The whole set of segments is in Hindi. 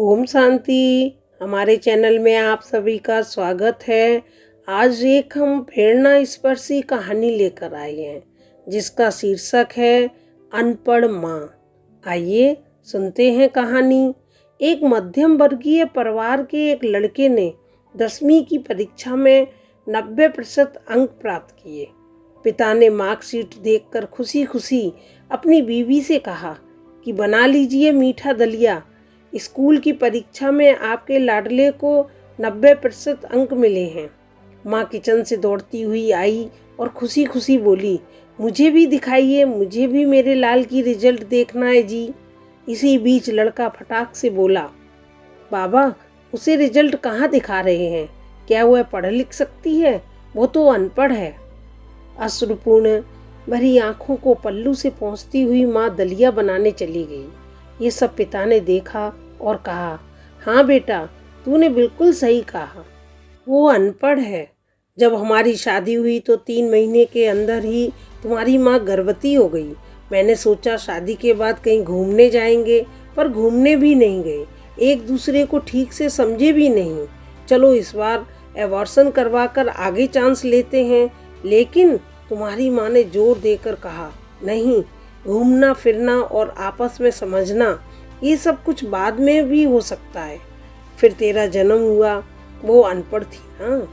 ओम शांति। हमारे चैनल में आप सभी का स्वागत है। आज एक हम प्रेरणा स्पर्शी कहानी लेकर आए हैं जिसका शीर्षक है अनपढ़ माँ। आइए सुनते हैं कहानी। एक मध्यम वर्गीय परिवार के एक लड़के ने 10वीं की परीक्षा में 90% अंक प्राप्त किए। पिता ने मार्कशीट देखकर खुशी खुशी अपनी बीवी से कहा कि बना लीजिए मीठा दलिया, स्कूल की परीक्षा में आपके लाडले को 90% अंक मिले हैं। माँ किचन से दौड़ती हुई आई और खुशी खुशी बोली, मुझे भी दिखाइए, मुझे भी मेरे लाल की रिजल्ट देखना है जी। इसी बीच लड़का फटाक से बोला, बाबा उसे रिजल्ट कहाँ दिखा रहे हैं? क्या वह पढ़ लिख सकती है? वो तो अनपढ़ है। अश्रुपूर्ण भरी आंखों को पल्लू से पहुँचती हुई माँ दलिया बनाने चली गई। ये सब पिता ने देखा और कहा, हाँ बेटा, तूने बिल्कुल सही कहा, वो अनपढ़ है। जब हमारी शादी हुई तो 3 महीने के अंदर ही तुम्हारी माँ गर्भवती हो गई। मैंने सोचा शादी के बाद कहीं घूमने जाएंगे, पर घूमने भी नहीं गए, एक दूसरे को ठीक से समझे भी नहीं। चलो इस बार एबॉर्शन करवा कर आगे चांस लेते हैं। लेकिन तुम्हारी माँ ने जोर देकर कहा, नहीं, घूमना फिरना और आपस में समझना ये सब कुछ बाद में भी हो सकता है। फिर तेरा जन्म हुआ, वो अनपढ़ थी ना।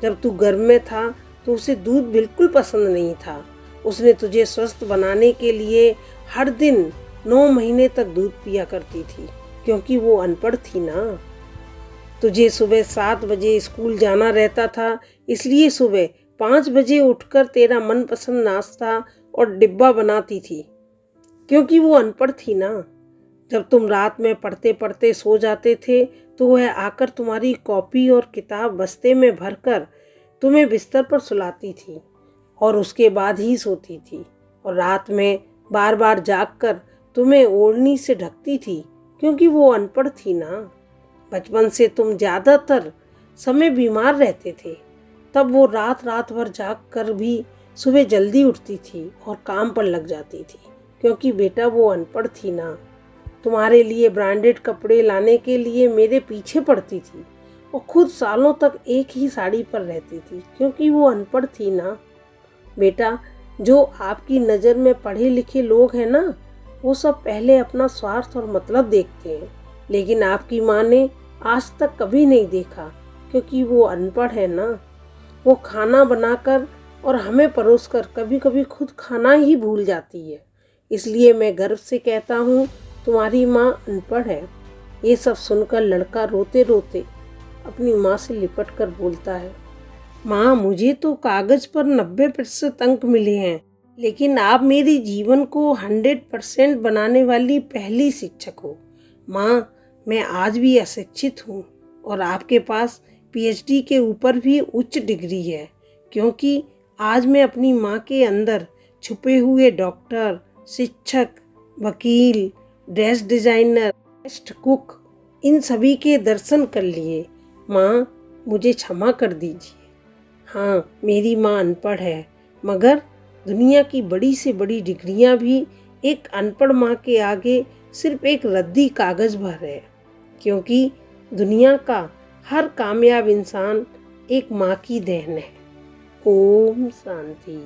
जब तू गर्भ में था तो उसे दूध बिल्कुल पसंद नहीं था। उसने तुझे स्वस्थ बनाने के लिए हर दिन 9 महीने तक दूध पिया करती थी, क्योंकि वो अनपढ़ थी ना। तुझे सुबह 7 बजे स्कूल जाना रहता था, इसलिए सुबह 5 बजे उठकर तेरा मनपसंद नाश्ता और डिब्बा बनाती थी, क्योंकि वो अनपढ़ थी ना। जब तुम रात में पढ़ते पढ़ते सो जाते थे तो वह आकर तुम्हारी कॉपी और किताब बस्ते में भरकर तुम्हें बिस्तर पर सुलाती थी और उसके बाद ही सोती थी, और रात में बार बार जागकर तुम्हें ओढ़नी से ढकती थी, क्योंकि वो अनपढ़ थी ना। बचपन से तुम ज़्यादातर समय बीमार रहते थे, तब वो रात रात भर जाग कर भी सुबह जल्दी उठती थी और काम पर लग जाती थी, क्योंकि बेटा वो अनपढ़ थी ना। तुम्हारे लिए ब्रांडेड कपड़े लाने के लिए मेरे पीछे पड़ती थी और खुद सालों तक एक ही साड़ी पर रहती थी, क्योंकि वो अनपढ़ थी ना। बेटा, जो आपकी नज़र में पढ़े लिखे लोग हैं ना, वो सब पहले अपना स्वार्थ और मतलब देखते हैं, लेकिन आपकी माँ ने आज तक कभी नहीं देखा, क्योंकि वो अनपढ़ है ना। वो खाना बनाकर और हमें परोसकर कभी कभी खुद खाना ही भूल जाती है। इसलिए मैं गर्व से कहता हूँ, तुम्हारी माँ अनपढ़ है। ये सब सुनकर लड़का रोते रोते अपनी माँ से लिपट कर बोलता है, माँ मुझे तो कागज़ पर 90% अंक मिले हैं, लेकिन आप मेरे जीवन को 100% बनाने वाली पहली शिक्षक हो। माँ, मैं आज भी अशिक्षित हूँ और आपके पास PhD के ऊपर भी उच्च डिग्री है, क्योंकि आज मैं अपनी माँ के अंदर छुपे हुए डॉक्टर, शिक्षक, वकील, ड्रेस डिज़ाइनर, बेस्ट कुक, इन सभी के दर्शन कर लिए। माँ, मुझे क्षमा कर दीजिए। हाँ, मेरी माँ अनपढ़ है, मगर दुनिया की बड़ी से बड़ी डिग्रियाँ भी एक अनपढ़ माँ के आगे सिर्फ एक रद्दी कागज़ भर है, क्योंकि दुनिया का हर कामयाब इंसान एक माँ की देन है। ओम शांति।